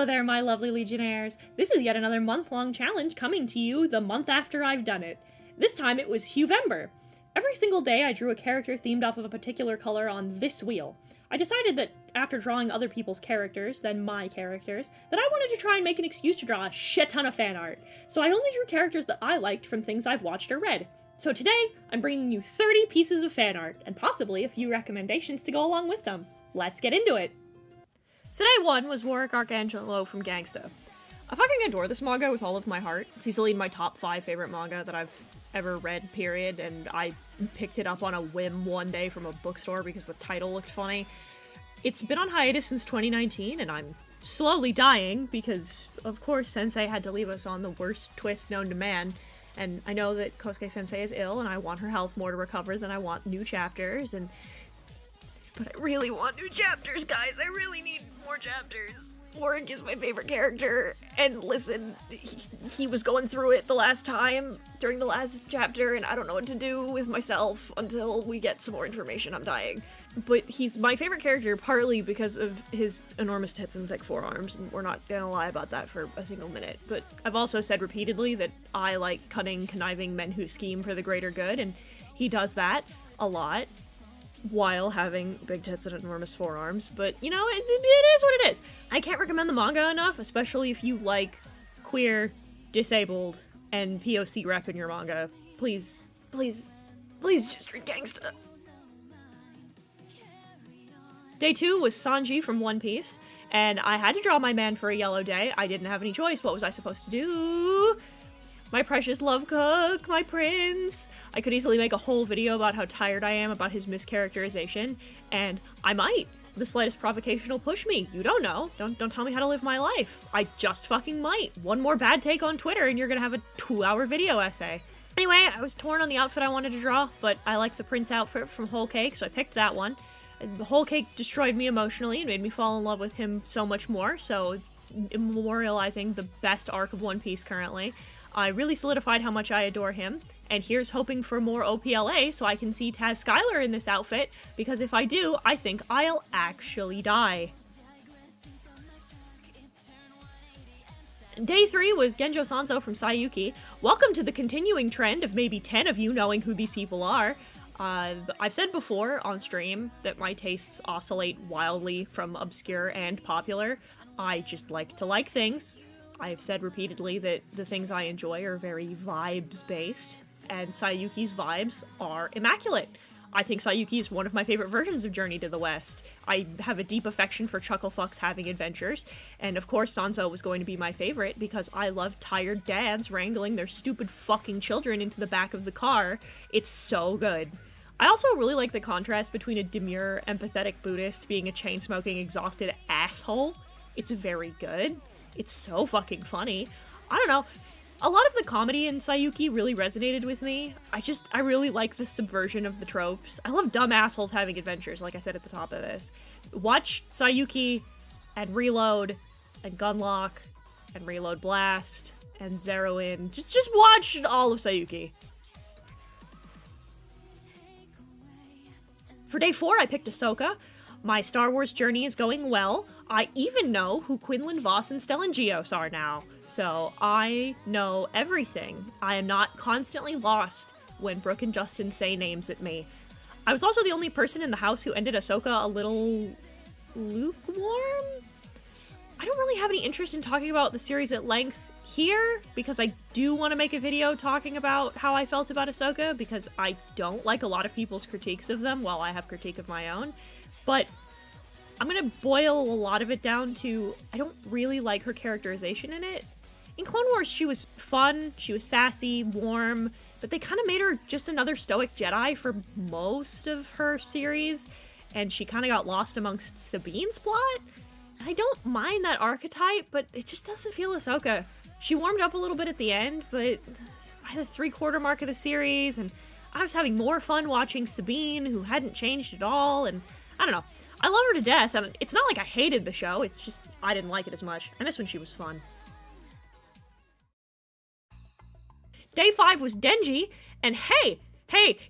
Hello there, my lovely Legionnaires. This is yet another month-long challenge coming to you the month after I've done it. This time it was Huevember. Every single day I drew a character themed off of a particular color on this wheel. I decided that after drawing other people's characters, then my characters, that I wanted to try and make an excuse to draw a shit ton of fan art. So I only drew characters that I liked from things I've watched or read. So today, I'm bringing you 30 pieces of fan art, and possibly a few recommendations to go along with them. Let's get into it! So day 1 was Warwick Archangelo from Gangsta. I fucking adore this manga with all of my heart. It's easily my top 5 favorite manga that I've ever read, period, and I picked it up on a whim one day from a bookstore because the title looked funny. It's been on hiatus since 2019, and I'm slowly dying because, of course, Sensei had to leave us on the worst twist known to man, and I know that Kosuke Sensei is ill, and I want her health more to recover than I want new chapters, but I really want new chapters, guys! I really need more chapters! Warwick is my favorite character, and listen, he was going through it the last time, during the last chapter, and I don't know what to do with myself until we get some more information. I'm dying. But he's my favorite character partly because of his enormous tits and thick forearms, and we're not gonna lie about that for a single minute. But I've also said repeatedly that I like cunning, conniving men who scheme for the greater good, and he does that a lot, while having big tits and enormous forearms, but you know, it is what it is. I can't recommend the manga enough, especially if you like queer, disabled, and POC rep in your manga. Please, please, please just read Gangsta. Day 2 was Sanji from One Piece, and I had to draw my man for a yellow day. I didn't have any choice. What was I supposed to do? My precious love cook, my prince. I could easily make a whole video about how tired I am about his mischaracterization, and I might. The slightest provocation will push me. You don't know. Don't tell me how to live my life. I just fucking might. One more bad take on Twitter and you're gonna have a 2-hour video essay. Anyway, I was torn on the outfit I wanted to draw, but I like the prince outfit from Whole Cake, so I picked that one. The Whole Cake destroyed me emotionally and made me fall in love with him so much more, so memorializing the best arc of One Piece currently. I really solidified how much I adore him, and here's hoping for more OPLA so I can see Taz Skylar in this outfit, because if I do, I think I'll actually die. Day 3 was Genjo Sanso from Sayuki. Welcome to the continuing trend of maybe 10 of you knowing who these people are. I've said before on stream that my tastes oscillate wildly from obscure and popular. I just like to like things. I've said repeatedly that the things I enjoy are very vibes-based, and Sayuki's vibes are immaculate. I think Sayuki is one of my favorite versions of Journey to the West. I have a deep affection for Chucklefucks having adventures, and of course Sanso was going to be my favorite because I love tired dads wrangling their stupid fucking children into the back of the car. It's so good. I also really like the contrast between a demure, empathetic Buddhist being a chain-smoking, exhausted asshole. It's very good. It's so fucking funny. I don't know. A lot of the comedy in Sayuki really resonated with me. I really like the subversion of the tropes. I love dumb assholes having adventures, like I said at the top of this. Watch Sayuki and Reload and Gunlock and Reload Blast and Zero In. Just watch all of Sayuki. For day 4, I picked Ahsoka. My Star Wars journey is going well. I even know who Quinlan Voss and Stellan Gios are now, so I know everything. I am not constantly lost when Brooke and Justin say names at me. I was also the only person in the house who ended Ahsoka a little lukewarm? I don't really have any interest in talking about the series at length here, because I do want to make a video talking about how I felt about Ahsoka, because I don't like a lot of people's critiques of them while I have critique of my own. But I'm gonna boil a lot of it down to I don't really like her characterization in it. In Clone Wars, she was fun, she was sassy, warm, but they kind of made her just another stoic Jedi for most of her series, and she kind of got lost amongst Sabine's plot. And I don't mind that archetype, but it just doesn't feel Ahsoka. She warmed up a little bit at the end, but by the 3/4 mark of the series, and I was having more fun watching Sabine, who hadn't changed at all, and I don't know. I love her to death, and it's not like I hated the show, it's just I didn't like it as much. I miss when she was fun. Day 5 was Denji, and hey,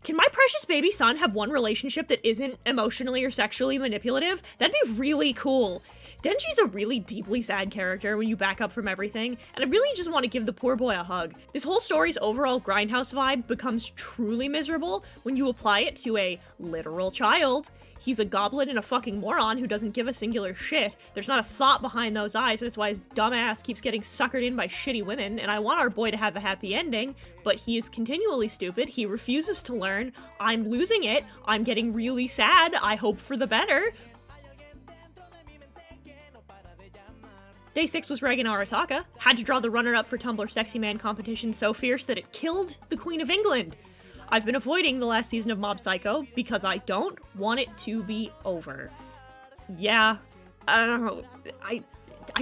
can my precious baby son have one relationship that isn't emotionally or sexually manipulative? That'd be really cool. Denji's a really deeply sad character when you back up from everything, and I really just want to give the poor boy a hug. This whole story's overall grindhouse vibe becomes truly miserable when you apply it to a literal child. He's a goblin and a fucking moron who doesn't give a singular shit. There's not a thought behind those eyes, and that's why his dumbass keeps getting suckered in by shitty women, and I want our boy to have a happy ending, but he is continually stupid. He refuses to learn. I'm losing it. I'm getting really sad. I hope for the better. Day 6 was Reigen Arataka. Had to draw the runner-up for Tumblr Sexy Man competition so fierce that it killed the Queen of England. I've been avoiding the last season of Mob Psycho because I don't want it to be over. Yeah, I don't know. I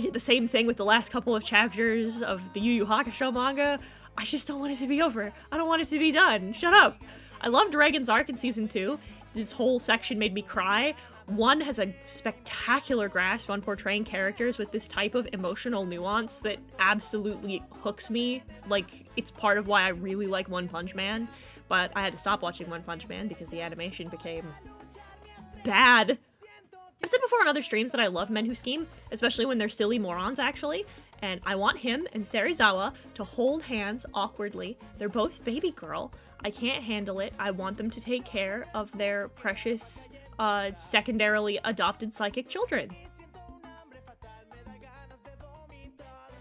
did the same thing with the last couple of chapters of the Yu Yu Hakusho manga. I just don't want it to be over. I don't want it to be done. Shut up. I loved Reigen's arc in season 2. This whole section made me cry. One has a spectacular grasp on portraying characters with this type of emotional nuance that absolutely hooks me. Like, it's part of why I really like One Punch Man, but I had to stop watching One Punch Man because the animation became bad. I've said before on other streams that I love men who scheme, especially when they're silly morons, actually, and I want him and Serizawa to hold hands awkwardly. They're both baby girl. I can't handle it. I want them to take care of their precious, secondarily adopted psychic children.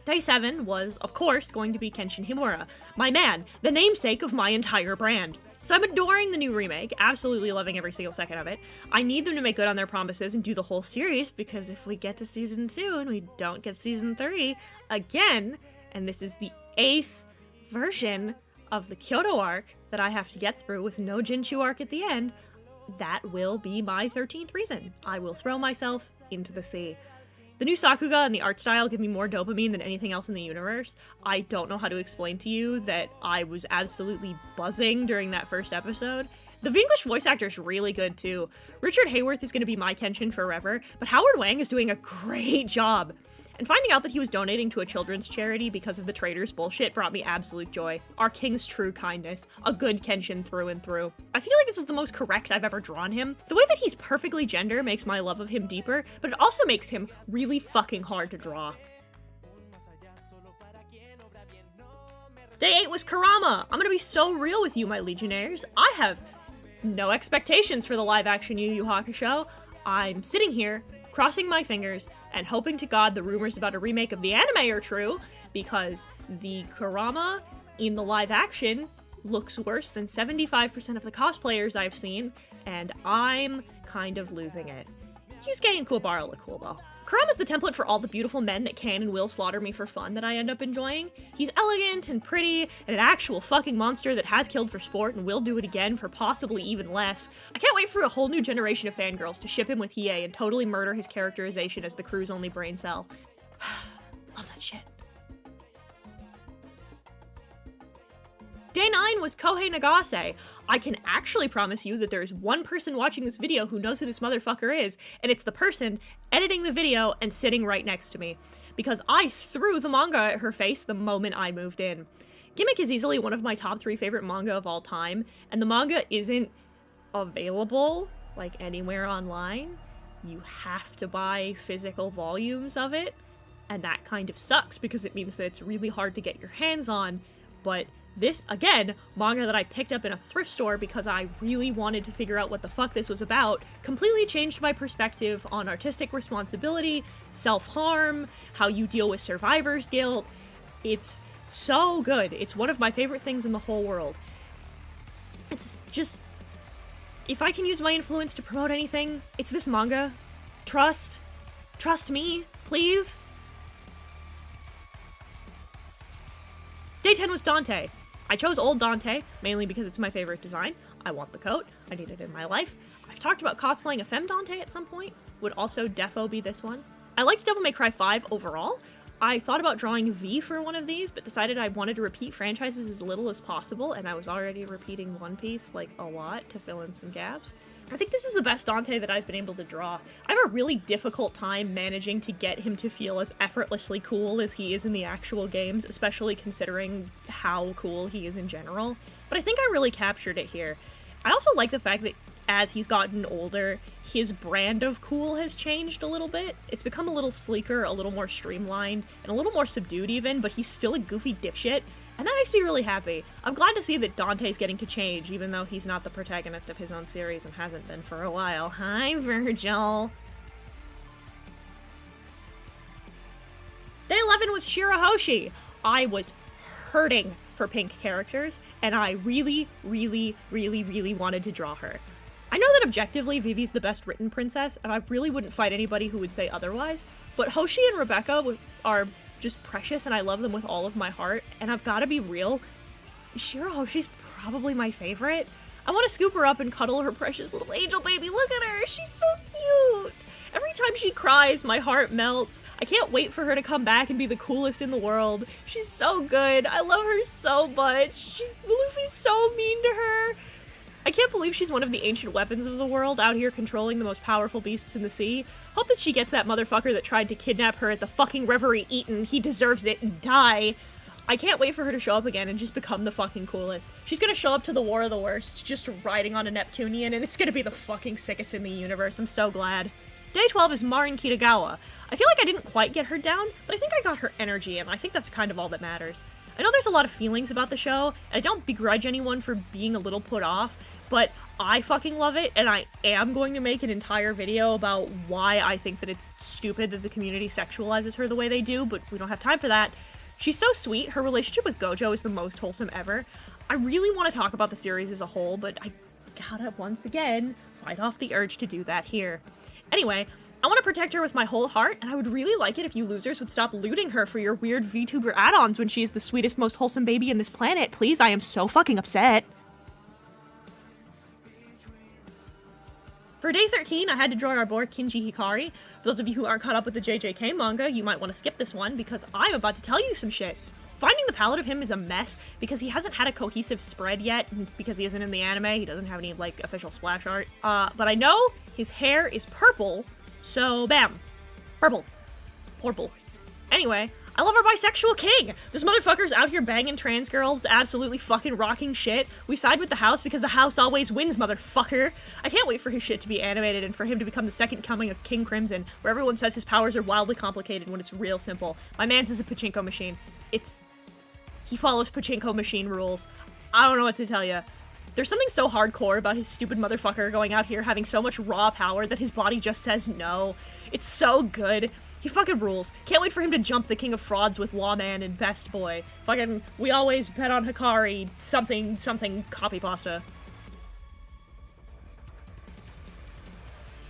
Day 7 was, of course, going to be Kenshin Himura, my man, the namesake of my entire brand. So I'm adoring the new remake, absolutely loving every single second of it. I need them to make good on their promises and do the whole series, because if we get to season 2 and we don't get season 3 again, and this is the 8th version of the Kyoto arc that I have to get through with no Jinshu arc at the end, that will be my 13th reason. I will throw myself into the sea. The new Sakuga and the art style give me more dopamine than anything else in the universe. I don't know how to explain to you that I was absolutely buzzing during that first episode. The English voice actor is really good too. Richard Hayworth is going to be my Kenshin forever, but Howard Wang is doing a great job. And finding out that he was donating to a children's charity because of the traitors bullshit brought me absolute joy. Our king's true kindness. A good Kenshin through and through. I feel like this is the most correct I've ever drawn him. The way that he's perfectly gender makes my love of him deeper, but it also makes him really fucking hard to draw. Day 8 was Kurama! I'm gonna be so real with you, my Legionnaires. I have no expectations for the live-action Yu Yu Hakusho. I'm sitting here, crossing my fingers, and hoping to God the rumors about a remake of the anime are true, because the Kurama in the live action looks worse than 75% of the cosplayers I've seen, and I'm kind of losing it. Yusuke and Kuwabara look cool though. Kurama's the template for all the beautiful men that can and will slaughter me for fun that I end up enjoying. He's elegant and pretty, and an actual fucking monster that has killed for sport and will do it again for possibly even less. I can't wait for a whole new generation of fangirls to ship him with Hiei and totally murder his characterization as the crew's only brain cell. Love that shit. Day 9 was Kohei Nagase. I can actually promise you that there's one person watching this video who knows who this motherfucker is, and it's the person editing the video and sitting right next to me, because I threw the manga at her face the moment I moved in. Gimmick is easily one of my top 3 favorite manga of all time, and the manga isn't available, like, anywhere online. You have to buy physical volumes of it, and that kind of sucks because it means that it's really hard to get your hands on, but this, again, manga that I picked up in a thrift store because I really wanted to figure out what the fuck this was about, completely changed my perspective on artistic responsibility, self-harm, how you deal with survivor's guilt. It's so good. It's one of my favorite things in the whole world. It's just, if I can use my influence to promote anything, it's this manga. Trust me, please. Day 10 was Dante. I chose old Dante, mainly because it's my favorite design. I want the coat. I need it in my life. I've talked about cosplaying a femme Dante at some point. Would also defo be this one. I liked Devil May Cry 5 overall. I thought about drawing V for one of these, but decided I wanted to repeat franchises as little as possible, and I was already repeating One Piece, like, a lot to fill in some gaps. I think this is the best Dante that I've been able to draw. I have a really difficult time managing to get him to feel as effortlessly cool as he is in the actual games, especially considering how cool he is in general. But I think I really captured it here. I also like the fact that as he's gotten older, his brand of cool has changed a little bit. It's become a little sleeker, a little more streamlined, and a little more subdued even, but he's still a goofy dipshit, and that makes me really happy. I'm glad to see that Dante's getting to change, even though he's not the protagonist of his own series and hasn't been for a while. Hi, Virgil. Day 11 was Shirahoshi. I was hurting for pink characters, and I really, really, really, really wanted to draw her. I know that objectively Vivi's the best written princess, and I really wouldn't fight anybody who would say otherwise, but Hoshi and Rebecca are just precious, and I love them with all of my heart, and I've gotta be real, Shirahoshi's probably my favorite. I want to scoop her up and cuddle her precious little angel baby. Look at her, she's so cute! Every time she cries, my heart melts. I can't wait for her to come back and be the coolest in the world. She's so good. I love her so much. Luffy's so mean to her. I can't believe she's one of the ancient weapons of the world, out here controlling the most powerful beasts in the sea. Hope that she gets that motherfucker that tried to kidnap her at the fucking Reverie eaten. He deserves it and die. I can't wait for her to show up again and just become the fucking coolest. She's gonna show up to the War of the Worst, just riding on a Neptunian, and it's gonna be the fucking sickest in the universe. I'm so glad. Day 12 is Marin Kitagawa. I feel like I didn't quite get her down, but I think I got her energy, and I think that's kind of all that matters. I know there's a lot of feelings about the show, and I don't begrudge anyone for being a little put off, but I fucking love it, and I am going to make an entire video about why I think that it's stupid that the community sexualizes her the way they do, but we don't have time for that. She's so sweet. Her relationship with Gojo is the most wholesome ever. I really want to talk about the series as a whole, but I gotta, once again, fight off the urge to do that here. Anyway, I want to protect her with my whole heart, and I would really like it if you losers would stop looting her for your weird VTuber add-ons when she is the sweetest, most wholesome baby in this planet. Please, I am so fucking upset. For day 13, I had to draw our boy Kinji Hikari. For those of you who aren't caught up with the JJK manga, you might want to skip this one because I'm about to tell you some shit. Finding the palette of him is a mess because he hasn't had a cohesive spread yet, and because he isn't in the anime, he doesn't have any, like, official splash art. But I know his hair is purple, so bam. Purple. Purple. Anyway, I love our bisexual king! This motherfucker's out here banging trans girls, absolutely fucking rocking shit. We side with the house because the house always wins, motherfucker! I can't wait for his shit to be animated and for him to become the second coming of King Crimson, where everyone says his powers are wildly complicated when it's real simple. My man's is a pachinko machine. He follows pachinko machine rules. I don't know what to tell you. There's something so hardcore about his stupid motherfucker going out here having so much raw power that his body just says no. It's so good. He fucking rules. Can't wait for him to jump the king of frauds with Lawman and Best Boy. Fucking, we always bet on Hikari, something copy pasta.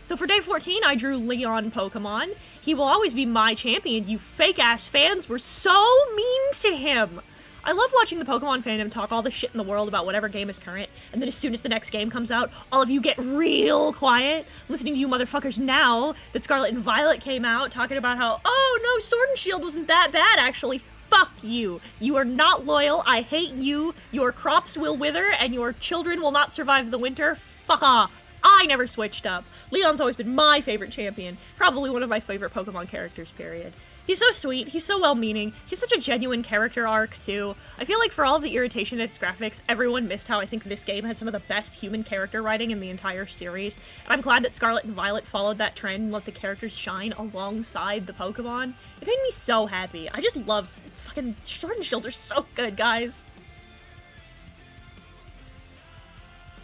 So for day 14, I drew Leon Pokemon. He will always be my champion. You fake-ass fans were so mean to him! I love watching the Pokemon fandom talk all the shit in the world about whatever game is current, and then as soon as the next game comes out, all of you get real quiet, listening to you motherfuckers now that Scarlet and Violet came out, talking about how, oh no, Sword and Shield wasn't that bad actually. Fuck you. You are not loyal. I hate you. Your crops will wither, and your children will not survive the winter. Fuck off. I never switched up. Leon's always been my favorite champion. Probably one of my favorite Pokemon characters, period. He's so sweet, he's so well-meaning, he's such a genuine character arc, too. I feel like for all of the irritation at its graphics, everyone missed how I think this game had some of the best human character writing in the entire series, and I'm glad that Scarlet and Violet followed that trend and let the characters shine alongside the Pokemon. It made me so happy. I just love fucking Sword and Shield are so good, guys.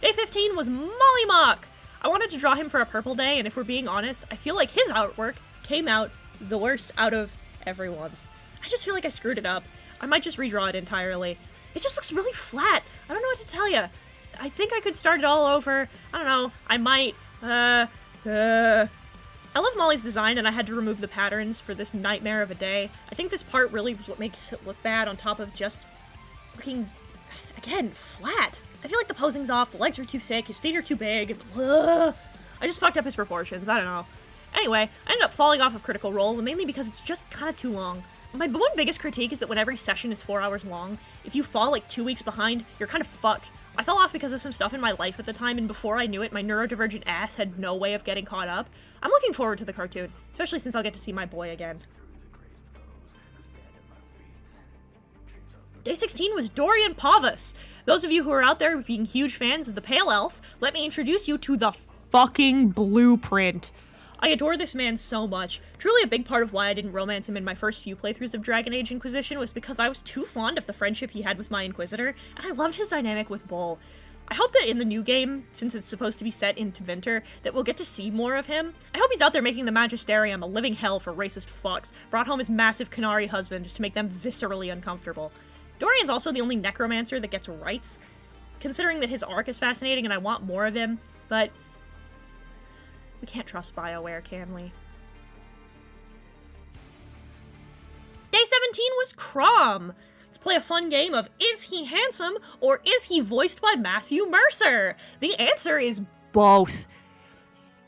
Day 15 was Mollymauk! I wanted to draw him for a purple day, and if we're being honest, I feel like his artwork came out the worst out of everyone's. I just feel like I screwed it up. I might just redraw it entirely. It just looks really flat. I don't know what to tell you. I think I could start it all over. I don't know. I might. I love Molly's design, and I had to remove the patterns for this nightmare of a day. I think this part really was what makes it look bad on top of just looking, again, flat. I feel like the posing's off, the legs are too thick, his feet are too big. I just fucked up his proportions. I don't know. Anyway, I ended up falling off of Critical Role, mainly because it's just kind of too long. My one biggest critique is that when every session is 4 hours long, if you fall like 2 weeks behind, you're kind of fucked. I fell off because of some stuff in my life at the time, and before I knew it, my neurodivergent ass had no way of getting caught up. I'm looking forward to the cartoon, especially since I'll get to see my boy again. Day 16 was Dorian Pavus. Those of you who are out there being huge fans of the Pale Elf, let me introduce you to the fucking blueprint. I adore this man so much. Truly a big part of why I didn't romance him in my first few playthroughs of Dragon Age Inquisition was because I was too fond of the friendship he had with my Inquisitor, and I loved his dynamic with Bull. I hope that in the new game, since it's supposed to be set in Tevinter, that we'll get to see more of him. I hope he's out there making the Magisterium a living hell for racist fucks, brought home his massive Qunari husband just to make them viscerally uncomfortable. Dorian's also the only necromancer that gets rights, considering that his arc is fascinating and I want more of him, but we can't trust BioWare, can we? Day 17 was Crom. Let's play a fun game of is he handsome or is he voiced by Matthew Mercer? The answer is both.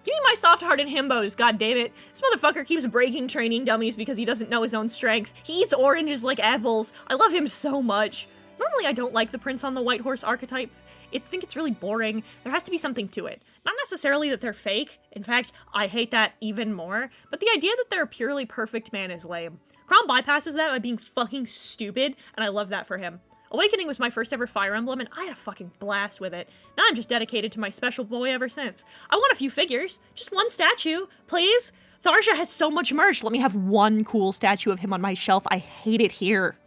Give me my soft-hearted himbos, goddammit. This motherfucker keeps breaking training dummies because he doesn't know his own strength. He eats oranges like apples. I love him so much. Normally I don't like the Prince on the White Horse archetype. I think it's really boring. There has to be something to it. Not necessarily that they're fake. In fact, I hate that even more. But the idea that they're a purely perfect man is lame. Crom bypasses that by being fucking stupid, and I love that for him. Awakening was my first ever Fire Emblem, and I had a fucking blast with it. Now I'm just dedicated to my special boy ever since. I want a few figures. Just one statue, please. Tharsha has so much merch. Let me have one cool statue of him on my shelf. I hate it here.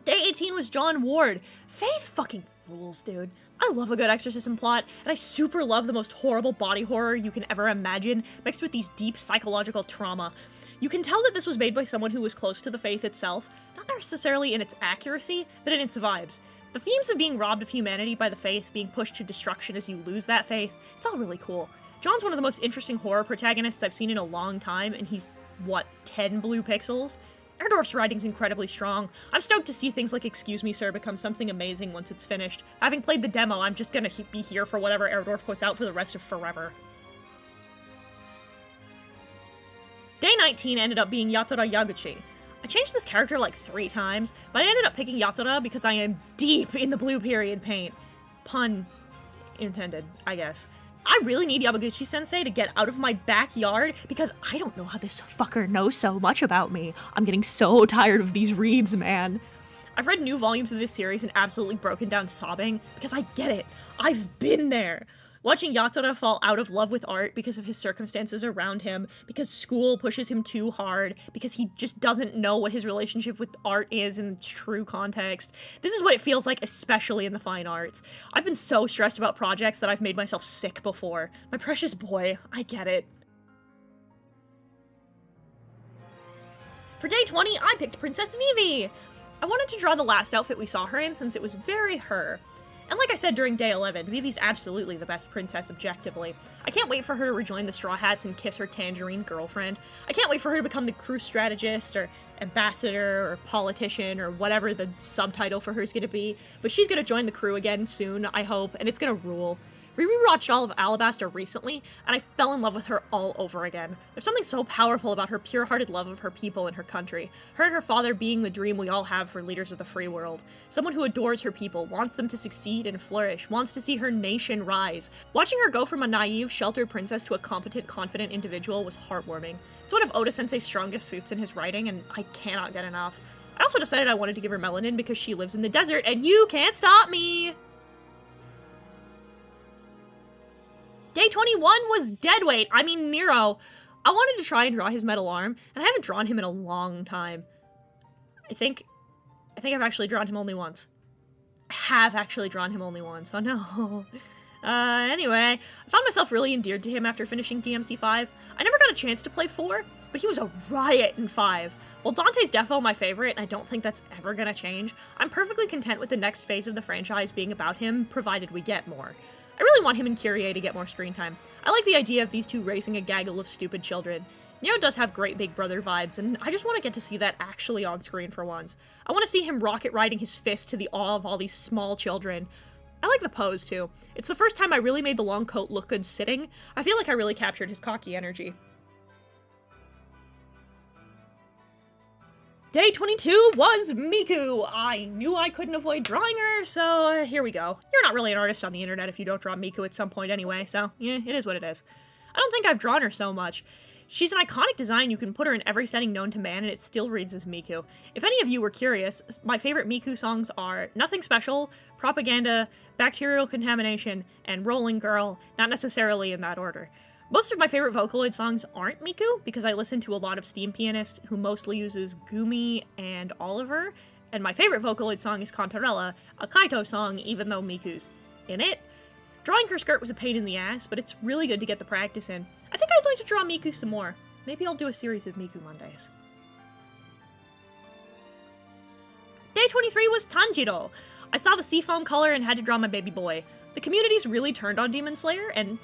Day 18 was John Ward. Faith fucking rules, dude. I love a good exorcism plot, and I super love the most horrible body horror you can ever imagine, mixed with these deep psychological trauma. You can tell that this was made by someone who was close to the faith itself, not necessarily in its accuracy, but in its vibes. The themes of being robbed of humanity by the faith, being pushed to destruction as you lose that faith, it's all really cool. John's one of the most interesting horror protagonists I've seen in a long time, and he's, what, 10 blue pixels? Erdorf's writing's incredibly strong. I'm stoked to see things like Excuse Me Sir become something amazing once it's finished. Having played the demo, I'm just gonna be here for whatever Erdorf puts out for the rest of forever. Day 19 ended up being Yatora Yaguchi. I changed this character like 3 times, but I ended up picking Yatora because I am deep in the blue period paint. Pun intended, I guess. I really need Yamaguchi-sensei to get out of my backyard because I don't know how this fucker knows so much about me. I'm getting so tired of these reads, man. I've read new volumes of this series and absolutely broken down sobbing because I get it. I've been there. Watching Yatora fall out of love with art because of his circumstances around him, because school pushes him too hard, because he just doesn't know what his relationship with art is in its true context. This is what it feels like, especially in the fine arts. I've been so stressed about projects that I've made myself sick before. My precious boy, I get it. For day 20, I picked Princess Vivi. I wanted to draw the last outfit we saw her in since it was very her. And like I said during day 11, Vivi's absolutely the best princess objectively. I can't wait for her to rejoin the Straw Hats and kiss her tangerine girlfriend. I can't wait for her to become the crew strategist, or ambassador, or politician, or whatever the subtitle for her is gonna be. But she's gonna join the crew again soon, I hope, and it's gonna rule. We rewatched all of Alabaster recently, and I fell in love with her all over again. There's something so powerful about her pure-hearted love of her people and her country. Her and her father being the dream we all have for leaders of the free world. Someone who adores her people, wants them to succeed and flourish, wants to see her nation rise. Watching her go from a naive, sheltered princess to a competent, confident individual was heartwarming. It's one of Oda-sensei's strongest suits in his writing, and I cannot get enough. I also decided I wanted to give her melanin because she lives in the desert, and you can't stop me! Day 21 was Deadweight, Nero. I wanted to try and draw his metal arm, and I haven't drawn him in a long time. I think I've actually drawn him only once. I have actually drawn him only once, oh no. Anyway, I found myself really endeared to him after finishing DMC5. I never got a chance to play 4, but he was a riot in 5. While Dante's defo my favorite, and I don't think that's ever gonna change, I'm perfectly content with the next phase of the franchise being about him, provided we get more. I really want him and Kyrie to get more screen time. I like the idea of these two raising a gaggle of stupid children. Nero does have great Big Brother vibes, and I just want to get to see that actually on screen for once. I want to see him rocket riding his fist to the awe of all these small children. I like the pose, too. It's the first time I really made the long coat look good sitting. I feel like I really captured his cocky energy. Day 22 was Miku! I knew I couldn't avoid drawing her, so here we go. You're not really an artist on the internet if you don't draw Miku at some point anyway, so yeah, it is what it is. I don't think I've drawn her so much. She's an iconic design. You can put her in every setting known to man and it still reads as Miku. If any of you were curious, my favorite Miku songs are Nothing Special, Propaganda, Bacterial Contamination, and Rolling Girl, not necessarily in that order. Most of my favorite Vocaloid songs aren't Miku, because I listen to a lot of Steam Pianist, who mostly uses Gumi and Oliver, and my favorite Vocaloid song is Cantarella, a Kaito song, even though Miku's in it. Drawing her skirt was a pain in the ass, but it's really good to get the practice in. I think I'd like to draw Miku some more. Maybe I'll do a series of Miku Mondays. Day 23 was Tanjiro. I saw the seafoam color and had to draw my baby boy. The community's really turned on Demon Slayer, and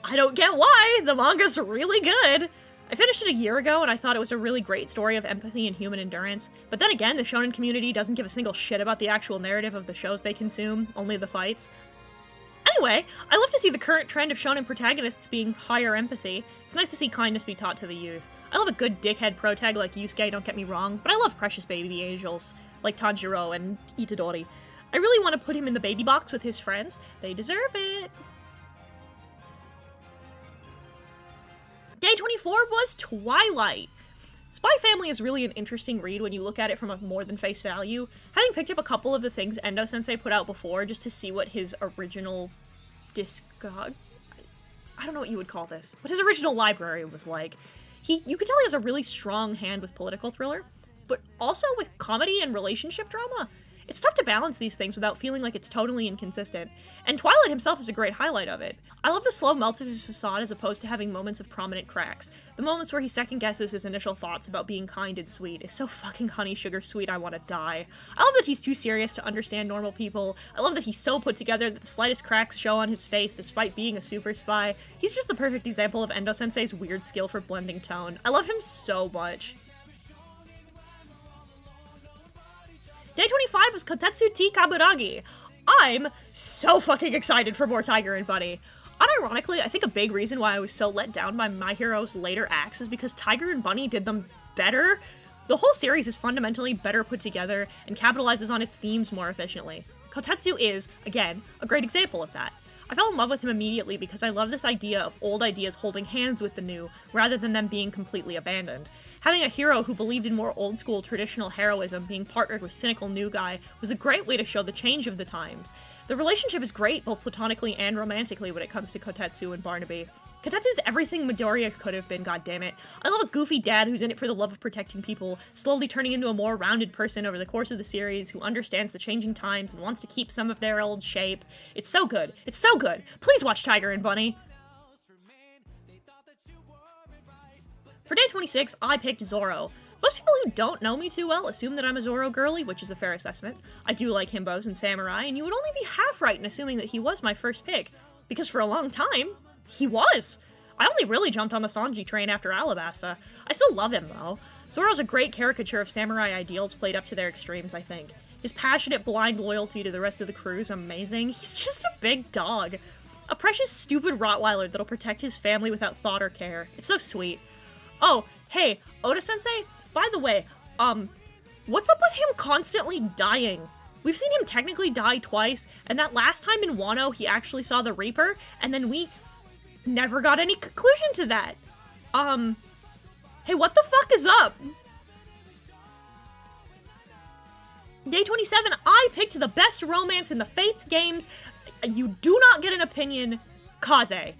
I don't get why! The manga's really good! I finished it a year ago, and I thought it was a really great story of empathy and human endurance, but then again, the shonen community doesn't give a single shit about the actual narrative of the shows they consume, only the fights. Anyway, I love to see the current trend of shonen protagonists being higher empathy. It's nice to see kindness be taught to the youth. I love a good dickhead protag like Yusuke, don't get me wrong, but I love precious baby angels like Tanjiro and Itadori. I really want to put him in the baby box with his friends. They deserve it! Day 24 was Twilight. Spy Family is really an interesting read when you look at it from a more than face value. Having picked up a couple of the things Endo-sensei put out before just to see what his original I don't know what you would call this, but his original library was like. You could tell he has a really strong hand with political thriller, but also with comedy and relationship drama. It's tough to balance these things without feeling like it's totally inconsistent, and Twilight himself is a great highlight of it. I love the slow melt of his facade as opposed to having moments of prominent cracks. The moments where he second-guesses his initial thoughts about being kind and sweet is so fucking honey sugar sweet I want to die. I love that he's too serious to understand normal people. I love that he's so put together that the slightest cracks show on his face despite being a super spy. He's just the perfect example of Endo-sensei's weird skill for blending tone. I love him so much. Day 25 was Kotetsu T Kaburagi. I'm so fucking excited for more Tiger and Bunny. Unironically, I think a big reason why I was so let down by My Hero's later acts is because Tiger and Bunny did them better. The whole series is fundamentally better put together and capitalizes on its themes more efficiently. Kotetsu is, again, a great example of that. I fell in love with him immediately because I love this idea of old ideas holding hands with the new, rather than them being completely abandoned. Having a hero who believed in more old-school traditional heroism being partnered with cynical new guy was a great way to show the change of the times. The relationship is great both platonically and romantically when it comes to Kotetsu and Barnaby. Kotetsu's everything Midoriya could have been, goddammit. I love a goofy dad who's in it for the love of protecting people, slowly turning into a more rounded person over the course of the series who understands the changing times and wants to keep some of their old shape. It's so good. It's so good. Please watch Tiger and Bunny. For day 26, I picked Zoro. Most people who don't know me too well assume that I'm a Zoro girly, which is a fair assessment. I do like himbos and samurai, and you would only be half right in assuming that he was my first pick, because for a long time, he was. I only really jumped on the Sanji train after Alabasta. I still love him, though. Zoro's a great caricature of samurai ideals played up to their extremes, I think. His passionate, blind loyalty to the rest of the crew is amazing. He's just a big dog. A precious, stupid Rottweiler that'll protect his family without thought or care. It's so sweet. Oh, hey, Oda-sensei, by the way, what's up with him constantly dying? We've seen him technically die twice, and that last time in Wano he actually saw the Reaper, and then we never got any conclusion to that. Hey, what the fuck is up? Day 27, I picked the best romance in the Fates games. You do not get an opinion, Kaze.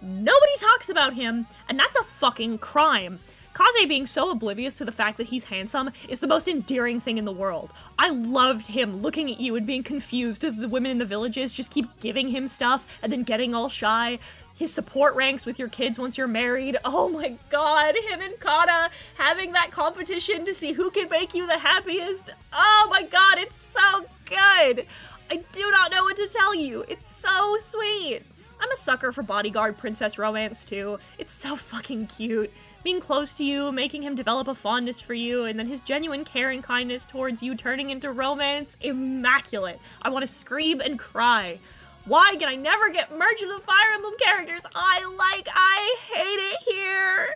Nobody talks about him, and that's a fucking crime. Kaze being so oblivious to the fact that he's handsome is the most endearing thing in the world. I loved him looking at you and being confused that the women in the villages just keep giving him stuff and then getting all shy. His support ranks with your kids once you're married. Oh my god, him and Kata having that competition to see who can make you the happiest. Oh my god, it's so good. I do not know what to tell you. It's so sweet. I'm a sucker for bodyguard princess romance too. It's so fucking cute. Being close to you, making him develop a fondness for you, and then his genuine care and kindness towards you turning into romance, immaculate. I want to scream and cry. Why can I never get merged with the Fire Emblem characters I hate it here.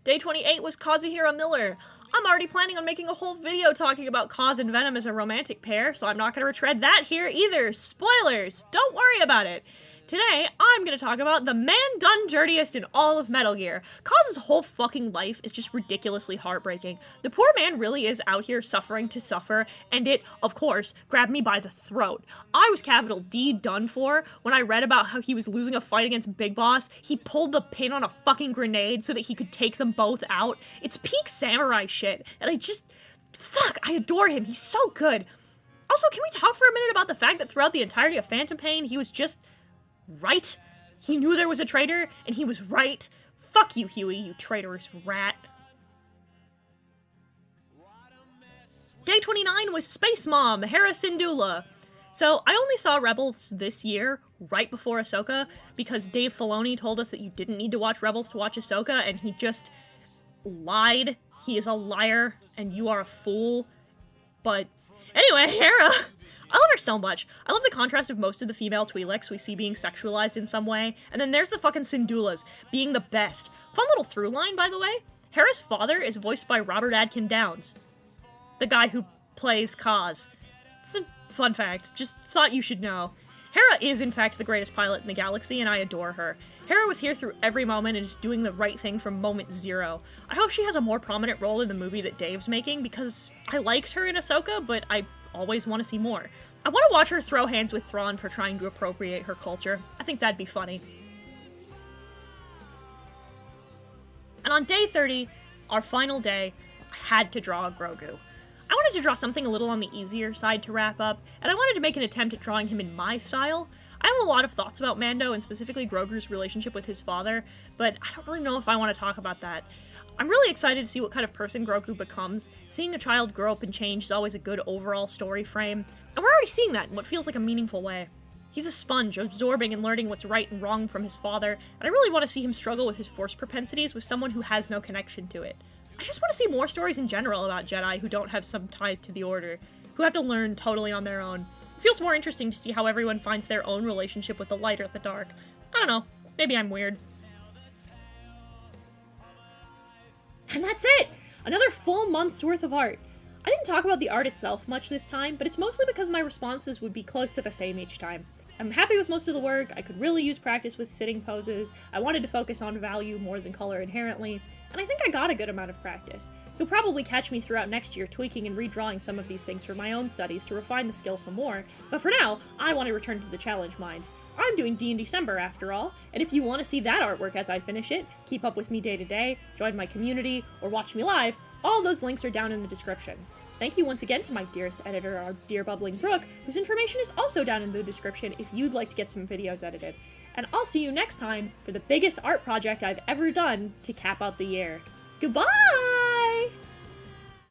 Day 28 was Kazuhira Miller. I'm already planning on making a whole video talking about Kaz and Venom as a romantic pair, so I'm not going to retread that here either. Spoilers! Don't worry about it. Today, I'm gonna talk about the man done dirtiest in all of Metal Gear. Kaz's whole fucking life is just ridiculously heartbreaking. The poor man really is out here suffering to suffer, and it, of course, grabbed me by the throat. I was capital D done for when I read about how he was losing a fight against Big Boss. He pulled the pin on a fucking grenade so that he could take them both out. It's peak samurai shit, and I adore him. He's so good. Also, can we talk for a minute about the fact that throughout the entirety of Phantom Pain, he was just right? He knew there was a traitor, and he was right. Fuck you, Huey, you traitorous rat. Day 29 was Space Mom, Hera Syndulla. So, I only saw Rebels this year, right before Ahsoka, because Dave Filoni told us that you didn't need to watch Rebels to watch Ahsoka, and he just lied. He is a liar, and you are a fool. But, anyway, Hera! I love her so much. I love the contrast of most of the female Twi'leks we see being sexualized in some way, and then there's the fucking Syndullas, being the best. Fun little through line, by the way. Hera's father is voiced by Robert Adkin Downes, the guy who plays Kaz. It's a fun fact, just thought you should know. Hera is, in fact, the greatest pilot in the galaxy, and I adore her. Hera was here through every moment and is doing the right thing from moment zero. I hope she has a more prominent role in the movie that Dave's making, because I liked her in Ahsoka, but I always want to see more. I want to watch her throw hands with Thrawn for trying to appropriate her culture. I think that'd be funny. And on day 30, our final day, I had to draw a Grogu. I wanted to draw something a little on the easier side to wrap up, and I wanted to make an attempt at drawing him in my style. I have a lot of thoughts about Mando, and specifically Grogu's relationship with his father, but I don't really know if I want to talk about that. I'm really excited to see what kind of person Grogu becomes. Seeing a child grow up and change is always a good overall story frame, and we're already seeing that in what feels like a meaningful way. He's a sponge, absorbing and learning what's right and wrong from his father, and I really want to see him struggle with his Force propensities with someone who has no connection to it. I just want to see more stories in general about Jedi who don't have some ties to the Order, who have to learn totally on their own. It feels more interesting to see how everyone finds their own relationship with the light or the dark. I don't know, maybe I'm weird. And that's it! Another full month's worth of art. I didn't talk about the art itself much this time, but it's mostly because my responses would be close to the same each time. I'm happy with most of the work, I could really use practice with sitting poses, I wanted to focus on value more than color inherently, and I think I got a good amount of practice. You'll probably catch me throughout next year tweaking and redrawing some of these things for my own studies to refine the skill some more, but for now, I want to return to the challenge mines. I'm doing D in December after all, and if you want to see that artwork as I finish it, keep up with me day to day, join my community, or watch me live, all those links are down in the description. Thank you once again to my dearest editor, our dear Bubbling Brook, whose information is also down in the description if you'd like to get some videos edited. And I'll see you next time for the biggest art project I've ever done to cap out the year. Goodbye!